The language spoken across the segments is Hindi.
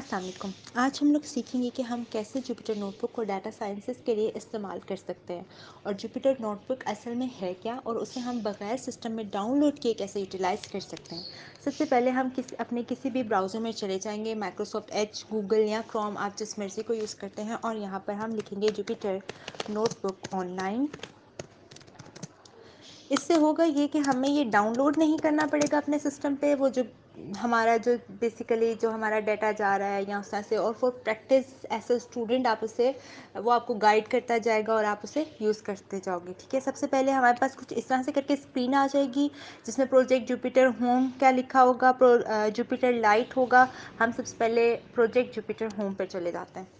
अस्सलाम वालेकुम। आज हम लोग सीखेंगे कि हम कैसे जुपिटर नोटबुक को डाटा साइंसेस के लिए इस्तेमाल कर सकते हैं और जुपिटर नोटबुक असल में है क्या और उसे हम बगैर सिस्टम में डाउनलोड किए कैसे यूटिलाइज़ कर सकते हैं। सबसे पहले हम अपने किसी भी ब्राउज़र में चले जाएंगे, माइक्रोसॉफ्ट एज, गूगल या क्रोम, आप जिस मर्ज़ी को यूज़ करते हैं, और यहाँ पर हम लिखेंगे जुपिटर नोटबुक ऑनलाइन। इससे होगा ये कि हमें ये डाउनलोड नहीं करना पड़ेगा अपने सिस्टम पे, वो जो हमारा जो बेसिकली जो हमारा डाटा जा रहा है या उस तरह से, और for practice as a student आप उसे, वो आपको गाइड करता जाएगा और आप उसे यूज़ करते जाओगे। ठीक है, सबसे पहले हमारे पास कुछ इस तरह से करके स्क्रीन आ जाएगी जिसमें प्रोजेक्ट जुपिटर होम क्या लिखा होगा, जुपिटर लाइट होगा। हम सबसे पहले प्रोजेक्ट जुपिटर होम पर चले जाते हैं।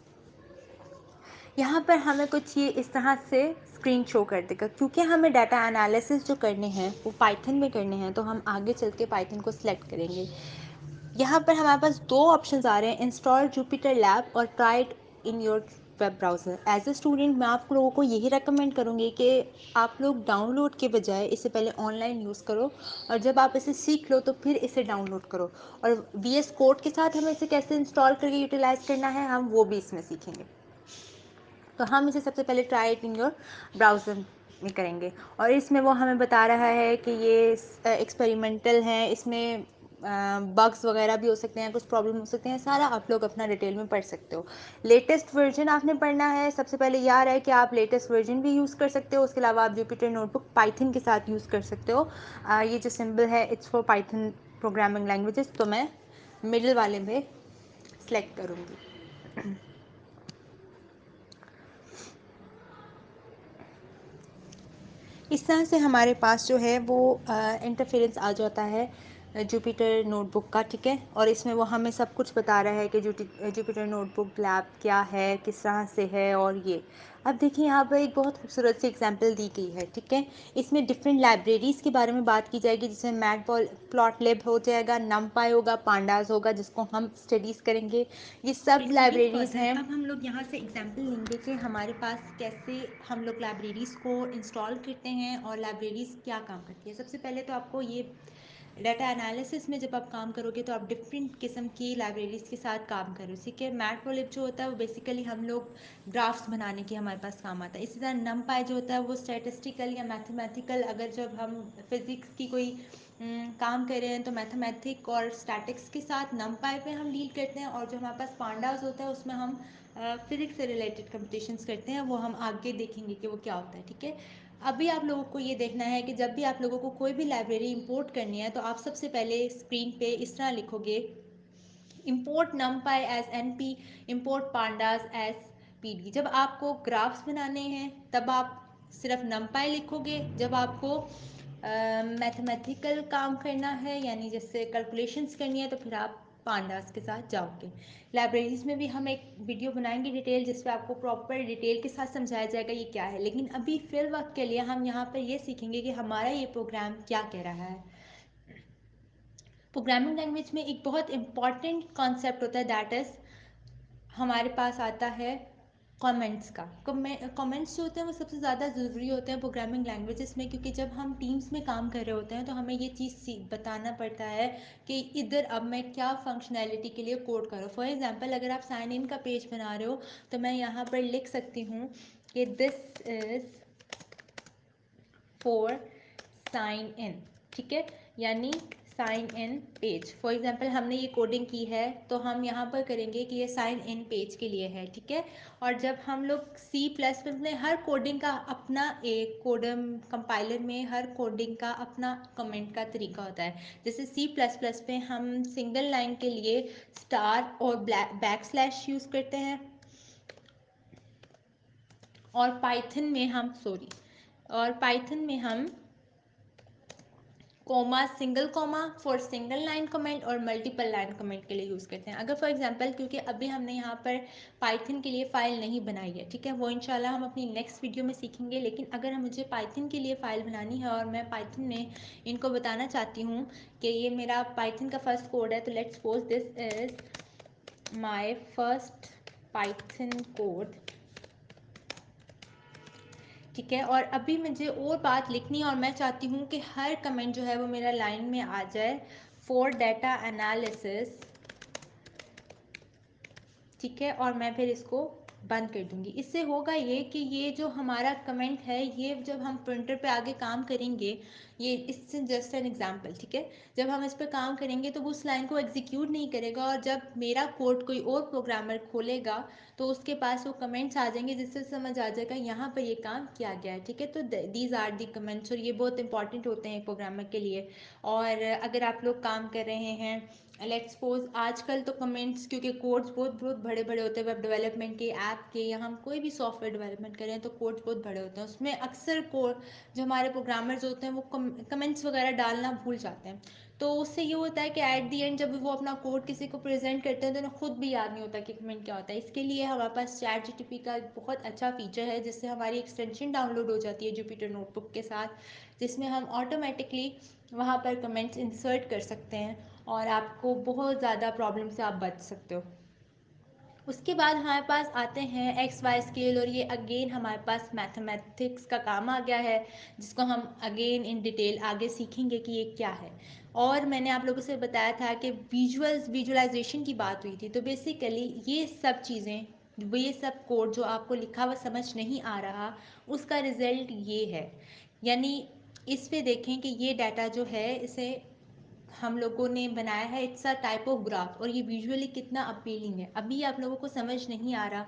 यहाँ पर हमें कुछ ये इस तरह से स्क्रीन शो कर देगा। क्योंकि हमें डाटा एनालिसिस जो करने हैं वो पाइथन में करने हैं, तो हम आगे चल के पाइथन को सिलेक्ट करेंगे। यहाँ पर हमारे पास दो ऑप्शंस आ रहे हैं, इंस्टॉल जुपिटर लैब और try it in your web browser. As a student मैं आप लोगों को यही रेकमेंड करूँगी कि आप लोग डाउनलोड के बजाय इसे पहले ऑनलाइन यूज़ करो, और जब आप इसे सीख लो तो फिर इसे डाउनलोड करो। और VS कोड के साथ हमें इसे कैसे इंस्टॉल करके यूटिलाइज़ करना है, हम वो भी इसमें सीखेंगे। तो हम इसे सबसे पहले try it in your browser में करेंगे, और इसमें वो हमें बता रहा है कि ये एक्सपेरिमेंटल है, इसमें बग्स वगैरह भी हो सकते हैं, कुछ प्रॉब्लम हो सकते हैं, सारा आप लोग अपना डिटेल में पढ़ सकते हो। लेटेस्ट वर्जन आपने पढ़ना है, सबसे पहले ये आ रहा है कि आप लेटेस्ट वर्जन भी यूज़ कर सकते हो। उसके अलावा आप जुपिटर नोटबुक पाइथन के साथ यूज़ कर सकते हो। ये जो सिंबल है it's for Python programming languages, तो मैं मिडिल वाले में सेलेक्ट करूँगी। इस तरह से हमारे पास जो है वो इंटरफेरेंस आ जाता है जुपिटर नोटबुक का। ठीक है, और इसमें वो हमें सब कुछ बता रहा है कि जुपिटर नोटबुक लैब क्या है, किस तरह से है। और ये अब देखिए यहाँ पर एक बहुत खूबसूरत सी एग्जांपल दी गई है। ठीक है, इसमें डिफरेंट लाइब्रेरीज़ के बारे में बात की जाएगी, जिसमें मैटप्लॉटलिब हो जाएगा, नमपाई होगा, पांडास होगा, जिसको हम स्टडीज़ करेंगे। ये सब लाइब्रेरीज़ हैं। अब हम लोग यहाँ से एग्जांपल लेंगे कि हमारे पास कैसे हम लोग लाइब्रेरीज़ को इंस्टॉल करते हैं और लाइब्रेरीज़ क्या काम करती है। सबसे पहले तो आपको ये डाटा एनालिसिस में जब आप काम करोगे तो आप डिफरेंट किस्म की लाइब्रेरीज़ के साथ काम करो। ठीक है, मैटप्लॉटलिब जो होता है वो बेसिकली हम लोग ग्राफ्स बनाने के हमारे पास काम आता है। इसी तरह नमपाई जो होता है वो स्टैटिस्टिकल या मैथमेटिकल, अगर जब हम फिज़िक्स की कोई काम कर रहे हैं तो मैथमेटिक और स्टैटिक्स के साथ नमपाई पे हम डील करते हैं। और जो हमारे पास पांडास होता है उसमें हम फिज़िक्स से रिलेटेड कंपटीशंस करते हैं, वो हम आगे देखेंगे कि वो क्या होता है। ठीक है, अभी आप लोगों को ये देखना है कि जब भी आप लोगों को कोई भी लाइब्रेरी इंपोर्ट करनी है तो आप सबसे पहले स्क्रीन पे इस तरह लिखोगे, import numpy as np, import pandas as pd। जब आपको ग्राफ्स बनाने हैं तब आप सिर्फ numpy लिखोगे, जब आपको मैथमेटिकल काम करना है यानी जैसे कैलकुलेशंस करनी है तो फिर आप पांडास के साथ जाओगे। लाइब्रेरीज में भी हम एक वीडियो बनाएंगे डिटेल, जिसपे आपको प्रॉपर डिटेल के साथ समझाया जाएगा ये क्या है। लेकिन अभी फिल वक्त के लिए हम यहाँ पर ये सीखेंगे कि हमारा ये प्रोग्राम क्या कह रहा है। प्रोग्रामिंग लैंग्वेज में एक बहुत इंपॉर्टेंट कॉन्सेप्ट होता है, दैट इज़ हमारे पास आता है कमेंट्स का। कमेंट्स जो होते हैं वो सबसे ज़्यादा ज़रूरी होते हैं प्रोग्रामिंग लैंग्वेजेस में, क्योंकि जब हम टीम्स में काम कर रहे होते हैं तो हमें ये चीज़ बताना पड़ता है कि इधर अब मैं क्या फंक्शनैलिटी के लिए कोड करूँ। फॉर एग्जांपल अगर आप साइन इन का पेज बना रहे हो तो मैं यहाँ पर लिख सकती हूँ कि this is for sign in. ठीक है, यानी sign in page. For example हमने ये कोडिंग की है तो हम यहाँ पर करेंगे कि ये साइन इन पेज के लिए है। ठीक है, और जब हम लोग C++ में हर कोडिंग का अपना एक कोडम कंपाइलर में हर कोडिंग का अपना कमेंट का तरीका होता है। जैसे C++ पे हम सिंगल लाइन के लिए स्टार और बैक स्लैश यूज़ करते हैं, और पाइथन में हम comma, single comma for single line comment और मल्टीपल लाइन कमेंट के लिए यूज़ करते हैं। अगर फॉर एग्जांपल, क्योंकि अभी हमने यहाँ पर पाइथन के लिए फ़ाइल नहीं बनाई है, ठीक है, वो इंशाल्लाह हम अपनी नेक्स्ट वीडियो में सीखेंगे। लेकिन अगर मुझे पाइथन के लिए फ़ाइल बनानी है और मैं पाइथन में इनको बताना चाहती हूँ कि ये मेरा पाइथन का फर्स्ट कोड है, तो let's suppose this is my first Python code. ठीक है, और अभी मुझे और बात लिखनी है और मैं चाहती हूँ कि हर कमेंट जो है वो मेरा लाइन में आ जाए। फॉर डाटा एनालिसिस ठीक है, और मैं फिर इसको बंद कर दूंगी। इससे होगा ये कि ये जो हमारा कमेंट है, ये जब हम प्रिंटर पे आगे काम करेंगे, ये इससे जस्ट एन एग्जांपल, ठीक है, जब हम इस पर काम करेंगे तो वो उस लाइन को एग्जीक्यूट नहीं करेगा, और जब मेरा कोड कोई और प्रोग्रामर खोलेगा तो उसके पास वो कमेंट्स आ जाएंगे, जिससे समझ आ जाएगा यहाँ पर ये काम किया गया है, ठीक है। तो दीज आर दी कमेंट्स, और ये बहुत इंपॉर्टेंट होते हैं प्रोग्रामर के लिए। और अगर आप लोग काम कर रहे हैं, लेट्स सपोज आजकल तो कमेंट्स, क्योंकि कोड्स बहुत बहुत बड़े बड़े होते हैं, वेब डेवलपमेंट के, ऐप के, या हम कोई भी सॉफ्टवेयर डेवलपमेंट करें तो कोड्स बहुत बड़े होते हैं, उसमें अक्सर कोड जो हमारे प्रोग्रामर्स होते हैं वो कमेंट्स वगैरह डालना भूल जाते हैं। तो उससे ये होता है कि एट दी एंड जब वो अपना कोड किसी को प्रेजेंट करते हैं तो उन्हें खुद भी याद नहीं होता कि कमेंट क्या होता है। इसके लिए हमारे पास चैट जीटीपी का एक बहुत अच्छा फीचर है, जिससे हमारी एक्सटेंशन डाउनलोड हो जाती है जुपिटर नोटबुक के साथ, जिसमें हम ऑटोमेटिकली वहाँ पर कमेंट्स इंसर्ट कर सकते हैं, और आपको बहुत ज़्यादा प्रॉब्लम से आप बच सकते हो। उसके बाद हमारे पास आते हैं एक्स वाई स्केल, और ये अगेन हमारे पास मैथमेटिक्स का काम आ गया है, जिसको हम अगेन इन डिटेल आगे सीखेंगे कि ये क्या है। और मैंने आप लोगों से बताया था कि विजुअलाइजेशन की बात हुई थी, तो बेसिकली ये सब चीज़ें, ये सब कोड जो आपको लिखा हुआ समझ नहीं आ रहा, उसका रिजल्ट ये है। यानी इस पे देखें कि ये डाटा जो है, इसे हम लोगों ने बनाया है, it's a type of graph, और ये विजुअली कितना अपीलिंग है। अभी आप लोगों को समझ नहीं आ रहा,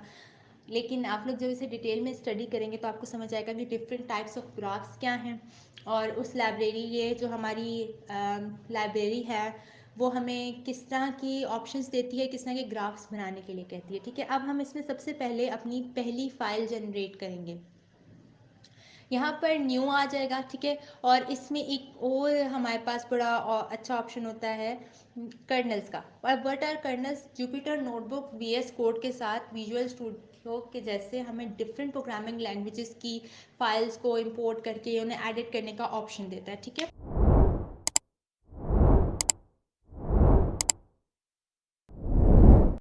लेकिन आप लोग जब इसे डिटेल में स्टडी करेंगे तो आपको समझ आएगा कि डिफरेंट टाइप्स ऑफ ग्राफ्स क्या हैं। और उस लाइब्रेरी, ये जो हमारी लाइब्रेरी है, वो हमें किस तरह की ऑप्शंस देती है, किस तरह के ग्राफ्स बनाने के लिए कहती है, ठीक है। अब हम इसमें सबसे पहले अपनी पहली फाइल जनरेट करेंगे। यहाँ पर न्यू आ जाएगा, ठीक है। और इसमें एक और हमारे पास बड़ा अच्छा ऑप्शन होता है कर्नल्स का। और what are kernels? Jupyter notebook VS code के साथ विजुअल स्टूडियो के जैसे हमें डिफरेंट प्रोग्रामिंग लैंग्वेजेस की फाइल्स को इंपोर्ट करके उन्हें एडिट करने का ऑप्शन देता है, ठीक है।